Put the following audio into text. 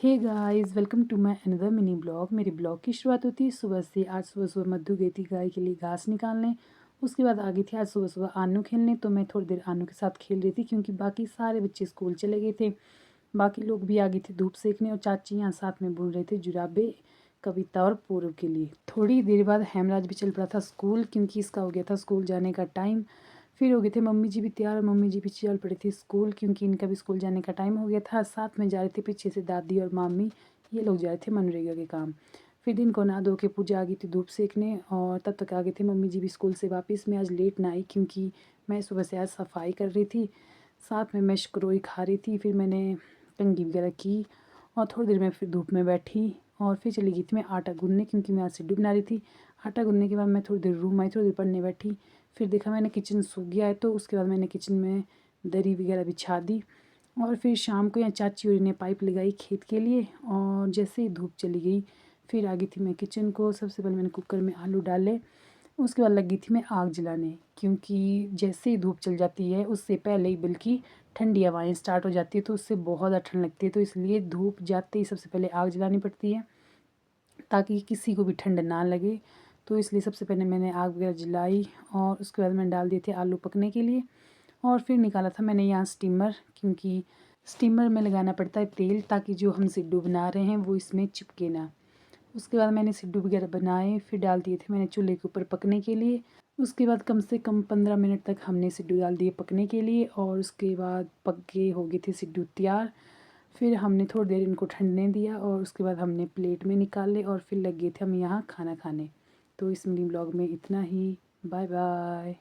Hey guys, welcome to my another mini blog. मेरे blog की शुरुआत होती है सुबह से। आज सुबह सुबह मद्दू गई थी गाय के लिए घास निकालने। उसके बाद आ गई थी आज सुबह सुबह आनू खेलने। तो मैं थोड़ी देर आनू के साथ खेल रही थी क्योंकि बाकी सारे बच्चे स्कूल चले गए थे। बाकी लोग भी आ गए थे धूप सेकने और चाची यहाँ साथ में बुन रहे थे जुराबे कविता और पूर्व के लिए। थोड़ी देर बाद हेमराज भी चल पड़ा था स्कूल क्योंकि इसका हो गया था स्कूल जाने का टाइम। फिर हो गए थे मम्मी जी भी तैयार और मम्मी जी भी चल पड़ी थी स्कूल क्योंकि इनका भी स्कूल जाने का टाइम हो गया था। साथ में जा रहे थे पीछे से दादी और मामी, ये लोग जा रहे थे मनरेगा के काम। फिर दिन को नहा धो के पूजा आ गई थी धूप सेकने और तब तक आ गए थे मम्मी जी भी स्कूल से वापस। मैं आज लेट ना आई क्योंकि मैं सुबह से आज सफाई कर रही थी, साथ में मैं शक्रोई खा रही थी। फिर मैंने कंघी वगैरह की और थोड़ी देर में फिर धूप में बैठी और फिर चली गई थी मैं आटा गूंदने क्योंकि मैं आज सिड्डू बना रही थी। आटा गूंदने के बाद मैं थोड़ी देर रूम आई, थोड़ी देर पढ़ने बैठी। फिर देखा मैंने किचन सूख गया है तो उसके बाद मैंने किचन में दरी वगैरह बिछा दी। और फिर शाम को यहाँ चाची और ने पाइप लगाई खेत के लिए और जैसे ही धूप चली गई फिर आ गई थी मैं किचन को। सबसे पहले मैंने कुकर में आलू डाले, उसके बाद लगी थी मैं आग जलाने क्योंकि जैसे ही धूप चल जाती है उससे पहले ही बल्कि ठंडी हवाएं स्टार्ट हो जाती है तो उससे बहुत ज़्यादा ठंड लगती है। तो इसलिए धूप जाते ही सबसे पहले आग जलानी पड़ती है ताकि किसी को भी ठंड ना लगे। तो इसलिए सबसे पहले मैंने आग वगैरह जलाई और उसके बाद मैंने डाल दिए थे आलू पकने के लिए। और फिर निकाला था मैंने यहाँ स्टीमर क्योंकि स्टीमर में लगाना पड़ता है तेल ताकि जो हम सिड्डू बना रहे हैं वो इसमें चिपके ना। उसके बाद मैंने सिड्डू वगैरह बनाए फिर डाल दिए थे मैंने चूल्हे के ऊपर पकने के लिए। उसके बाद कम से कम 15 मिनट तक हमने सिड्डू डाल दिए पकने के लिए और उसके बाद पक के हो गए थे सिड्डू तैयार। फिर हमने थोड़ी देर इनको ठंडने दिया और उसके बाद हमने प्लेट में निकाले और फिर लग गए थे हम यहाँ खाना खाने। तो इस मिनी ब्लॉग में इतना ही। Bye bye.